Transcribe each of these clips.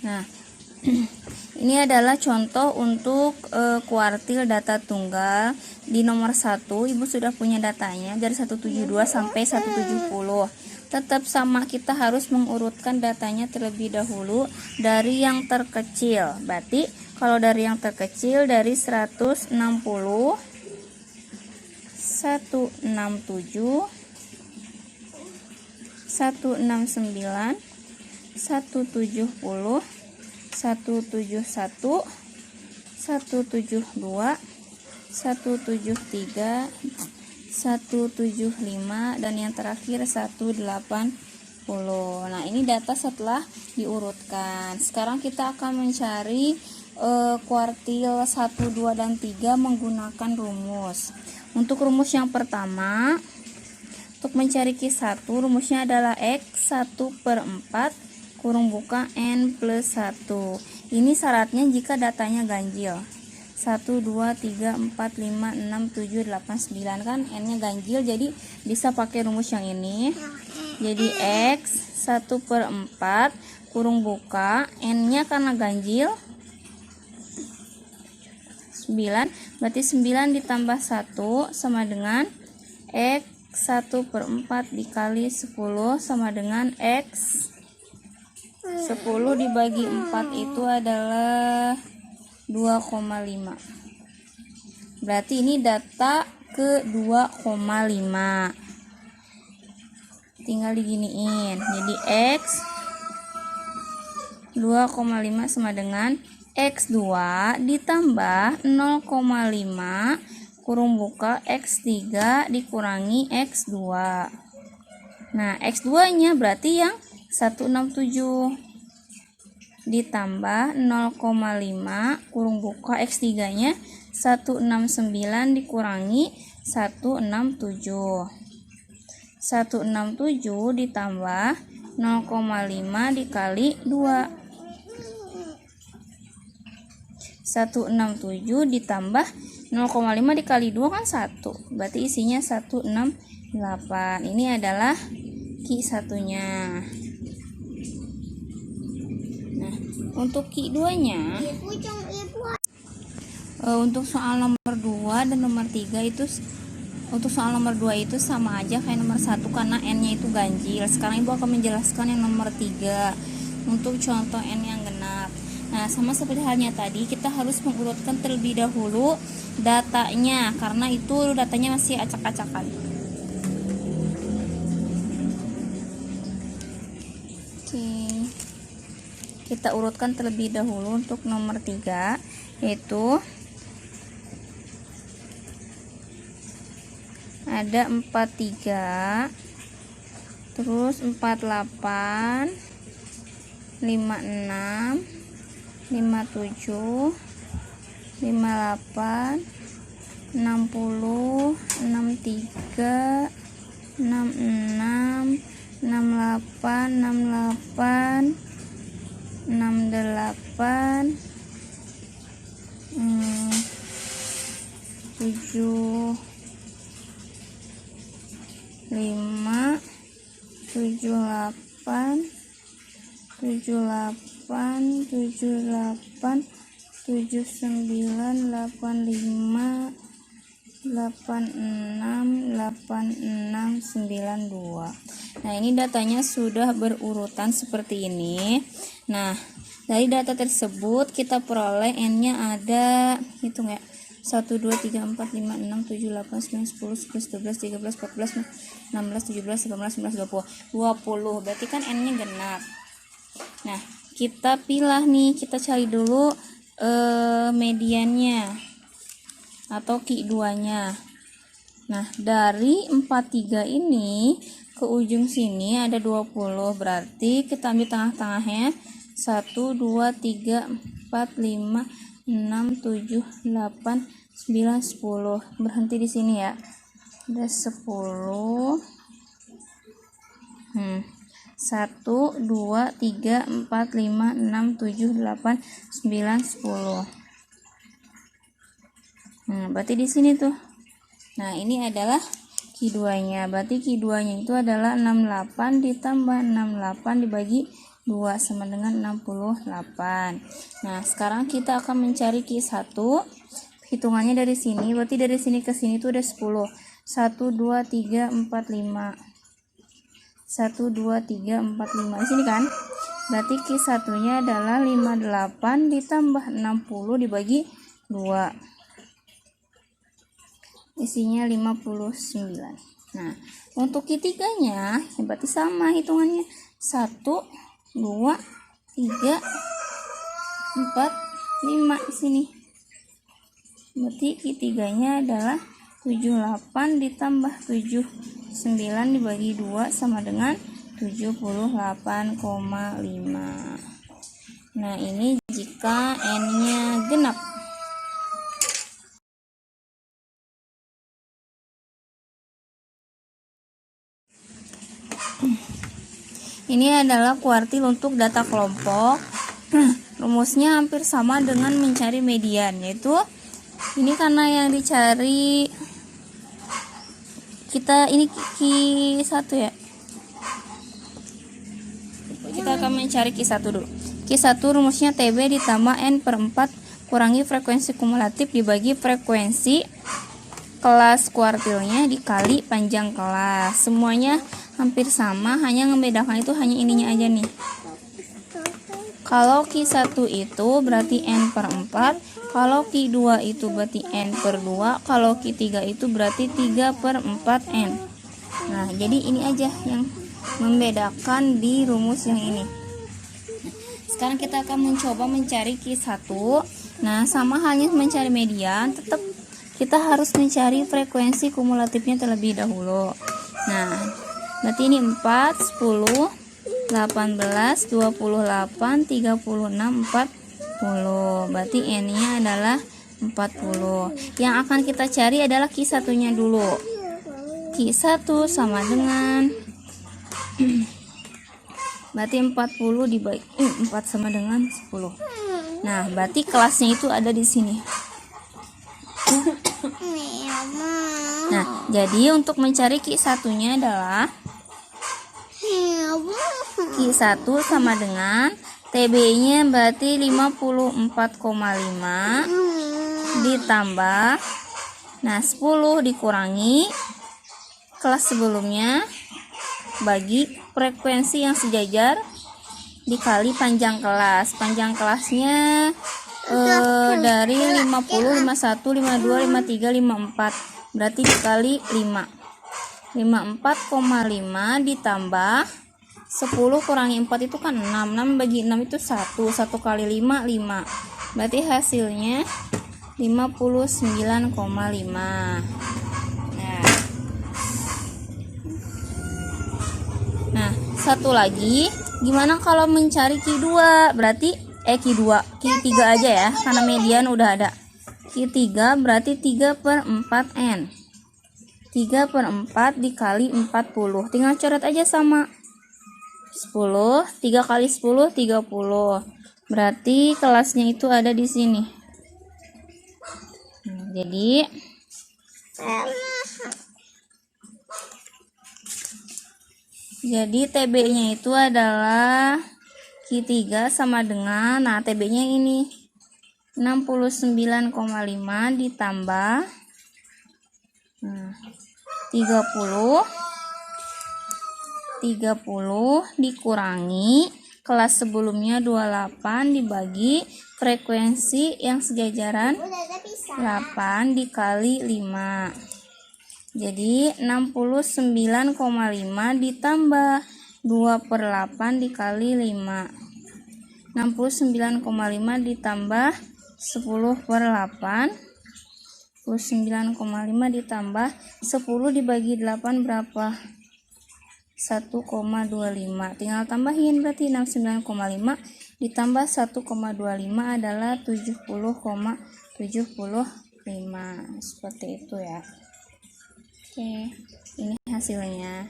Nah, ini adalah contoh untuk kuartil data tunggal. Di nomor 1 Ibu sudah punya datanya dari 172 sampai 170. Tetap sama, kita harus mengurutkan datanya terlebih dahulu dari yang terkecil. Berarti kalau dari yang terkecil dari 160, 167, 169, 170, 171, 172, 173, 175, dan yang terakhir 180. Nah, ini data setelah diurutkan. Sekarang kita akan mencari kuartil 1, 2, dan 3 menggunakan rumus. Untuk rumus yang pertama, untuk mencari Q1, rumusnya adalah X1/4 kurung buka N plus 1. Ini syaratnya jika datanya ganjil. 1, 2, 3, 4, 5, 6, 7, 8, 9. Kan N-nya ganjil, jadi bisa pakai rumus yang ini. Jadi X1/4 kurung buka N-nya karena ganjil 9, berarti 9 ditambah 1 sama dengan X1/4 dikali 10 sama dengan X. 10 dibagi 4 itu adalah 2,5. Berarti ini data ke 2,5. Tinggal diginiin. Jadi X 2,5 sama dengan X2 ditambah 0,5 kurung buka X3 dikurangi X2. Nah, X2 nya berarti yang 167 ditambah 0,5 kurung buka X3 nya 169 dikurangi 167. 167 ditambah 0,5 dikali 2. 167 ditambah 0,5 dikali 2 kan 1. Berarti isinya 168. Ini adalah Q1 nya. Nah, untuk Q2 nya, untuk soal nomor 2 dan nomor 3 itu, untuk soal nomor 2 itu sama aja kayak nomor 1 karena N nya itu ganjil. Sekarang Ibu akan menjelaskan yang nomor 3 untuk contoh N yang genap. Nah, sama seperti halnya tadi, kita harus mengurutkan terlebih dahulu datanya karena itu datanya masih acak-acakan. Oke. Kita urutkan terlebih dahulu untuk nomor 3, yaitu ada 43, terus 48, 56, 57, 58, 60, 63, 66, 68, 68, 68, 7, 5, 78, 78, 78, 79, 85, 86, 86, 92. Nah, ini datanya sudah berurutan seperti ini. Nah, dari data tersebut kita peroleh N-nya ada, hitung ya, 1, 2, 3, 4, 5, 6, 7, 8, 9, 10, 11, 12, 13, 14, 16, 17, 18, 19, 20. 20. Berarti kan N-nya genap. Nah, kita pilih nih, kita cari dulu mediannya atau Q2-nya. Nah, dari 43 ini ke ujung sini ada 20. Berarti kita ambil tengah-tengahnya. 1, 2, 3, 4, 5, 6, 7, 8, 9, 10. Berhenti di sini ya. Ada 10. 1, 2, 3, 4, 5, 6, 7, 8, 9, 10. Berarti di sini tuh. Nah, ini adalah Q2-nya. Berarti Q2-nya itu adalah 68 ditambah 68 dibagi 2 sama dengan 68. Nah, sekarang kita akan mencari Q1. Hitungannya dari sini, berarti dari sini ke sini itu ada 10. 1, 2, 3, 4, 5. 1, 2, 3, 4, 5. Di sini kan? Berarti Q1-nya adalah 58 ditambah 60 dibagi 2. Isinya 59. Nah, untuk Q3-nya berarti sama hitungannya. 1, 2, 3, 4, 5 di sini. Berarti Q3-nya adalah 78 ditambah 79 dibagi 2 sama dengan 78,5. Nah, ini jika N-nya genap. Ini adalah kuartil untuk data kelompok. Rumusnya hampir sama dengan mencari median, yaitu ini karena yang dicari kita ini Q1 ya. Kita akan mencari Q1 dulu. Q1 rumusnya TB ditambah N per 4 kurangi frekuensi kumulatif dibagi frekuensi kelas kuartilnya dikali panjang kelas. Semuanya hampir sama, hanya membedakan itu hanya ininya aja nih. Kalau Q1 itu berarti N per 4, kalau Q2 itu berarti N per 2, kalau Q3 itu berarti 3 per 4N. Nah, jadi ini aja yang membedakan di rumus yang ini. Sekarang kita akan mencoba mencari Q1. Nah, sama halnya mencari median, tetap kita harus mencari frekuensi kumulatifnya terlebih dahulu. Nah, berarti ini 4, 10, 18, 28, 36, 40. Berarti N-nya adalah 40. Yang akan kita cari adalah Q1-nya dulu. Q1 sama dengan berarti 40 dibagi 4 sama dengan 10. Nah, berarti kelasnya itu ada di sini. Nah, jadi untuk mencari Q1-nya adalah Q1 sama dengan TB-nya berarti 54,5 ditambah 10 dikurangi kelas sebelumnya bagi frekuensi yang sejajar dikali panjang kelas. Panjang kelasnya dari 50, 51, 52, 53, 54. Berarti dikali 5. 54,5 ditambah 10 kurangi 4 itu kan 6. 6 bagi 6 itu 1. 1 kali 5, 5. Berarti hasilnya 59,5. Nah, satu lagi, gimana kalau mencari Q2? Berarti Q3 aja ya, karena median udah ada. Q3 berarti 3 per 4N. 3 per 4 dikali 40. Tinggal coret aja sama 10. 3 kali 10, 30. Berarti kelasnya itu ada di sini. Jadi TB-nya itu adalah Q3 sama dengan, nah TB-nya ini 69,5 ditambah 30 dikurangi kelas sebelumnya 28 dibagi frekuensi yang sejajaran 8 dikali 5. Jadi 69,5 ditambah 2 per 8 dikali 5. 69,5 ditambah 10 per 8. 69,5 ditambah 10 dibagi 8 berapa? 1,25. Tinggal tambahin, berarti 69,5 ditambah 1,25 adalah 70,75. Seperti itu ya. Oke, ini hasilnya.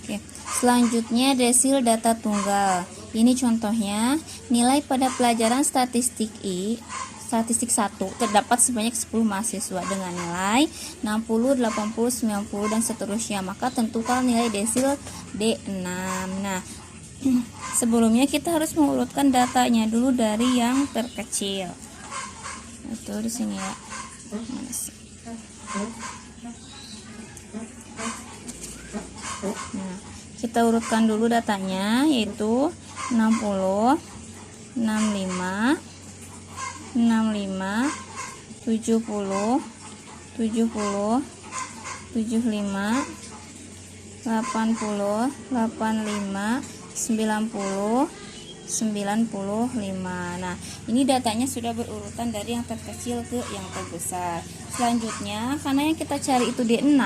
Oke, selanjutnya desil data tunggal. Ini contohnya, nilai pada pelajaran statistik 1 terdapat sebanyak 10 mahasiswa dengan nilai 60, 80, 90 dan seterusnya. Maka tentukan nilai desil D6. Nah, sebelumnya kita harus mengurutkan datanya dulu dari yang terkecil. Itu di sini ya. Nah, kita urutkan dulu datanya, yaitu 60, 65, 65, 70, 70, 75, 80, 85, 90, 95. Nah, ini datanya sudah berurutan dari yang terkecil ke yang terbesar. Selanjutnya, karena yang kita cari itu D6,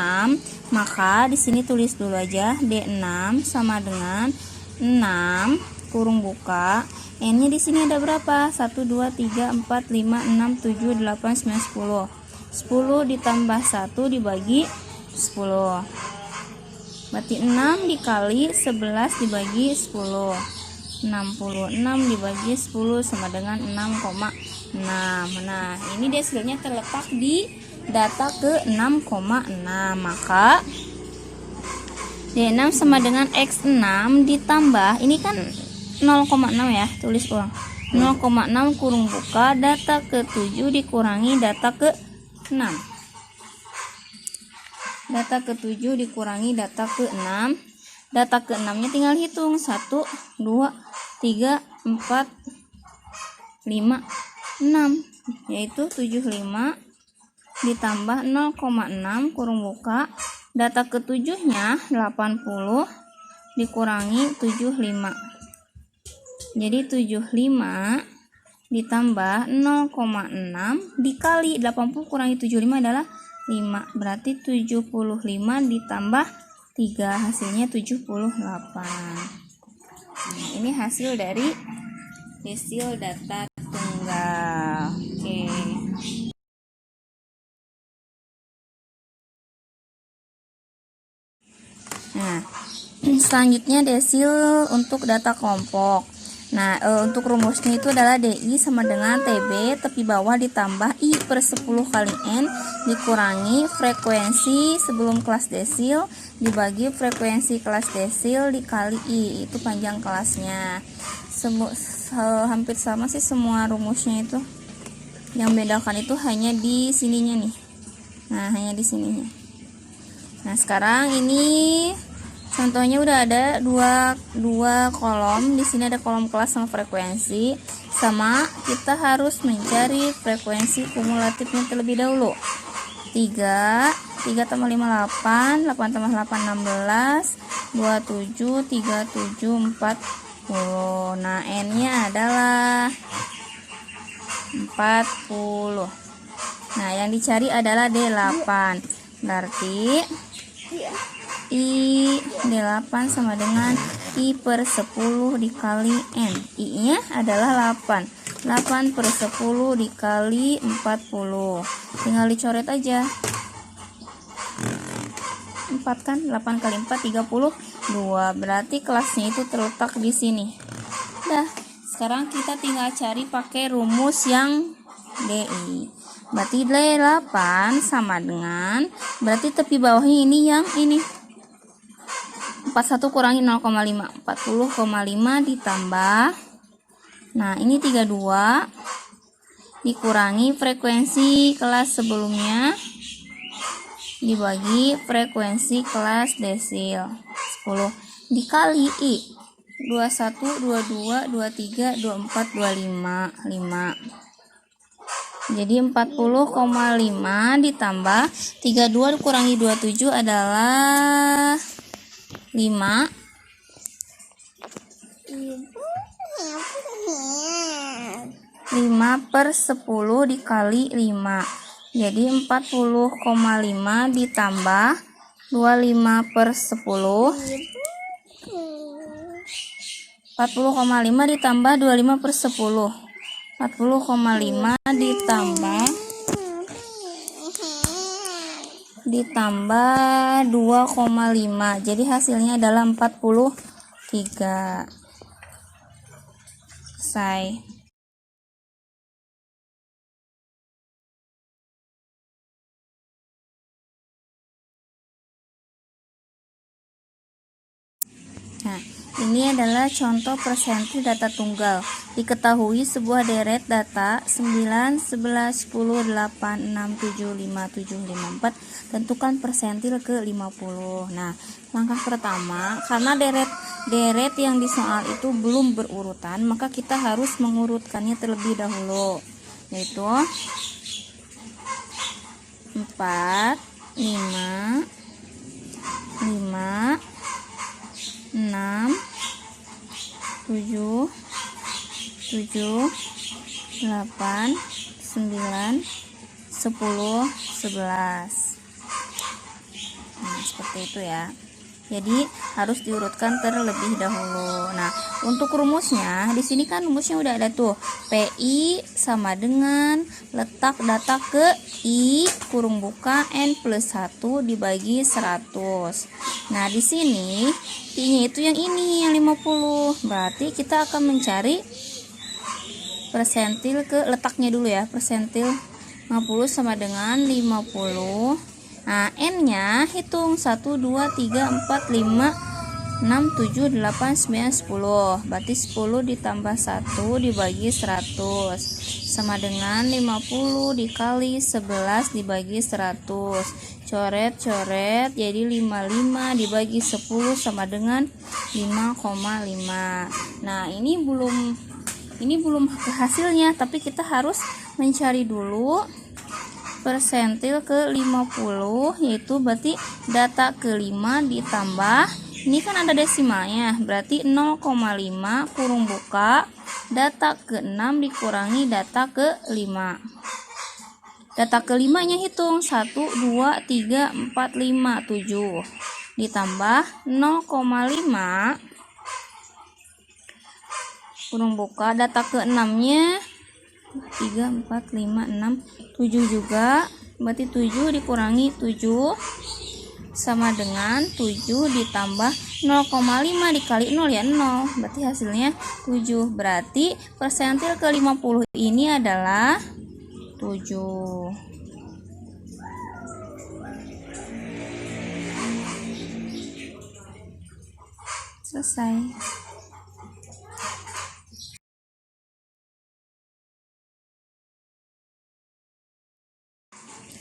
maka di sini tulis dulu aja D6 sama dengan 6 kurung buka. N-nya di sini ada berapa? 1 2 3 4 5 6 7 8 9 10. 10 ditambah 1 dibagi 10. Berarti 6 dikali 11 dibagi 10. 66 dibagi 10 sama dengan 6,6. Nah, ini desilnya terletak di data ke 6,6. Maka D6 sama dengan X6 ditambah, ini kan 0,6 ya, tulis ulang. 0,6 kurung buka data ke-7 dikurangi data ke-6. Data ke-7 dikurangi data ke-6. Data ke-6-nya tinggal hitung. 1, 2, 3, 4, 5, 6. Yaitu 75 ditambah 0,6 kurung buka. Data ke-7-nya 80 dikurangi 75. Jadi 75 ditambah 0,6 dikali 80 kurangi 75 adalah 5. Berarti 75 ditambah 3 hasilnya 78. Nah, ini hasil dari desil data tunggal. Oke. Nah, selanjutnya desil untuk data kelompok. Nah, untuk rumusnya itu adalah DI sama dengan TB tepi bawah ditambah I per 10 kali N dikurangi frekuensi sebelum kelas desil dibagi frekuensi kelas desil dikali I, itu panjang kelasnya. Hampir sama sih semua rumusnya itu. Yang bedakan itu hanya di sininya nih. Nah, hanya di sininya. Nah, sekarang ini contohnya udah ada dua kolom. Di sini ada kolom kelas sama frekuensi. Sama kita harus mencari frekuensi kumulatifnya terlebih dahulu. 3 tambah 5 8, 8 tambah 8 16, 27, 37, 40. Nah, N-nya adalah 40. Nah, yang dicari adalah D8. Berarti I D8 sama dengan I per 10 dikali N. I-nya adalah 8. 8 per 10 dikali 40. Tinggal dicoret aja. 4 kan? 8 kali 4 32. Berarti kelasnya itu terletak di sini. Dah, sekarang kita tinggal cari pakai rumus yang DI. Berarti D8 sama dengan, berarti tepi bawahnya ini yang ini. 41 kurangi 0,5, 40,5 ditambah, nah ini 32 dikurangi frekuensi kelas sebelumnya dibagi frekuensi kelas desil 10 dikali I 21, 22, 23, 24, 25, 5. Jadi 40,5 ditambah 32 dikurangi 27 adalah 5. 5 per 10 dikali 5. Jadi 40,5 ditambah 25 per 10. 40,5 ditambah 25 per 10. 40,5 ditambah 2,5. Jadi hasilnya adalah 43. Selesai. Nah, ini adalah contoh persentil data tunggal. Diketahui sebuah deret data 9, 11, 10, 8, 6, 7, 5, 7, 5, 4. Tentukan persentil ke 50. Nah, langkah pertama, karena deret yang di soal itu belum berurutan, maka kita harus mengurutkannya terlebih dahulu. Yaitu 4, 5, 5, 6, 7, 8, 9, 10, 11. Nah, seperti itu ya. Jadi harus diurutkan terlebih dahulu. Nah, untuk rumusnya di sini kan rumusnya udah ada tuh. PI sama dengan letak data ke I kurung buka N plus 1 dibagi 100. Nah, di sini I-nya itu yang ini, yang 50. Berarti kita akan mencari persentil ke letaknya dulu ya. Persentil 50 sama dengan 50. Nah, N-nya hitung 1, 2, 3, 4, 5, 6, 7, 8, 9, 10. Berarti 10 ditambah 1 dibagi 100 sama dengan 50 dikali 11 dibagi 100. Coret-coret jadi 55 dibagi 10 sama dengan 5,5. Nah, ini belum hasilnya, tapi kita harus mencari dulu persentil ke 50, yaitu berarti data ke-5 ditambah, ini kan ada desimalnya, berarti 0,5 kurung buka data ke-6 dikurangi data ke-5. Data ke-5 nya hitung 1, 2, 3, 4, 5, 7 ditambah 0,5 kurung buka data ke-6 nya 3, 4, 5, 6, 7 juga, berarti 7 dikurangi 7 sama dengan 7 ditambah 0,5 dikali 0 ya 0, berarti hasilnya 7. Berarti persentil ke 50 ini adalah 7. Selesai.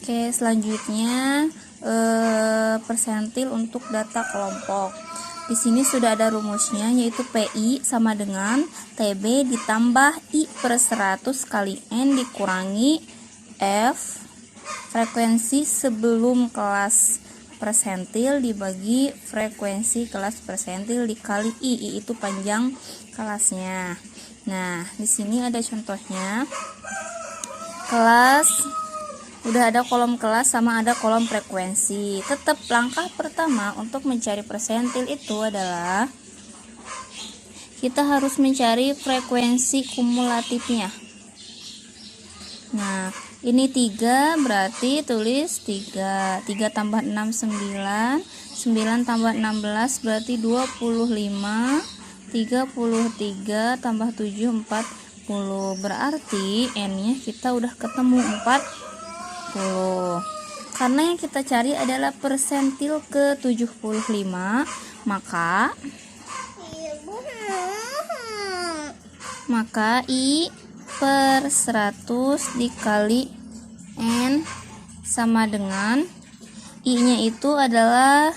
Oke, selanjutnya persentil untuk data kelompok. Di sini sudah ada rumusnya, yaitu PI sama dengan TB ditambah I per 100 kali N dikurangi F frekuensi sebelum kelas persentil dibagi frekuensi kelas persentil dikali I itu panjang kelasnya. Nah, di sini ada contohnya. Kelas udah ada kolom kelas sama ada kolom frekuensi. Tetap langkah pertama untuk mencari persentil itu adalah kita harus mencari frekuensi kumulatifnya. Nah, ini 3 berarti tulis 3. 3 tambah 6 9. 9 tambah 16 berarti 25. 33 tambah 7 40. Berarti N-nya kita udah ketemu 40. Karena yang kita cari adalah persentil ke 75, maka I per 100 dikali N sama dengan I-nya itu adalah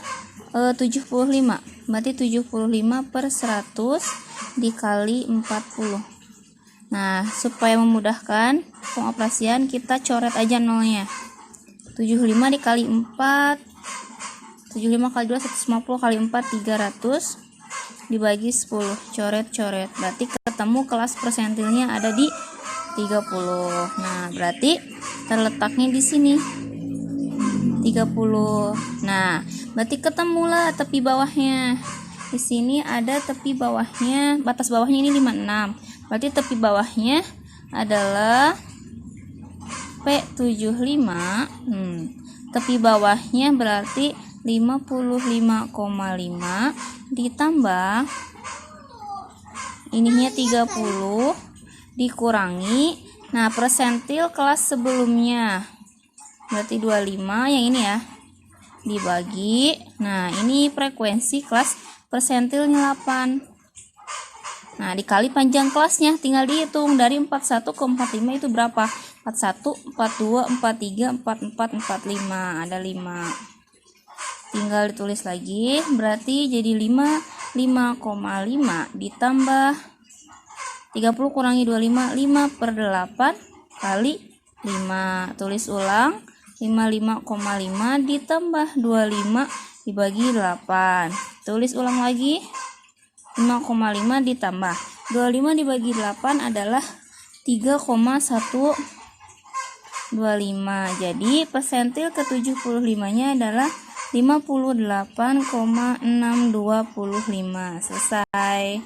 75. Berarti 75 per 100 dikali 40. Nah, supaya memudahkan pengoperasian, kita coret aja nolnya. 75 dikali 4, 75 kali 2 150 kali 4 300 dibagi 10. Coret-coret. Berarti ketemu kelas persentilnya ada di 30. Nah, berarti terletaknya di sini 30. Nah, berarti ketemulah tepi bawahnya. Di sini ada tepi bawahnya, batas bawahnya ini 56. Berarti tepi bawahnya adalah P75. Tepi bawahnya berarti 55,5 ditambah ininya 30 dikurangi, nah persentil kelas sebelumnya, berarti 25 yang ini ya, dibagi, nah ini frekuensi kelas persentilnya 8. Nah dikali panjang kelasnya, tinggal dihitung dari 41 ke 45 itu berapa? 41, 42, 43, 44, 45, ada 5. Tinggal ditulis lagi, berarti jadi 5,5 ditambah 30 kurangi 25, 5 per 8 kali 5. Tulis ulang, 55,5 ditambah 25 dibagi 8. Tulis ulang lagi, 5,5 ditambah 25 dibagi 8 adalah 3,125. Jadi persentil ke 75-nya adalah 58,625. Selesai.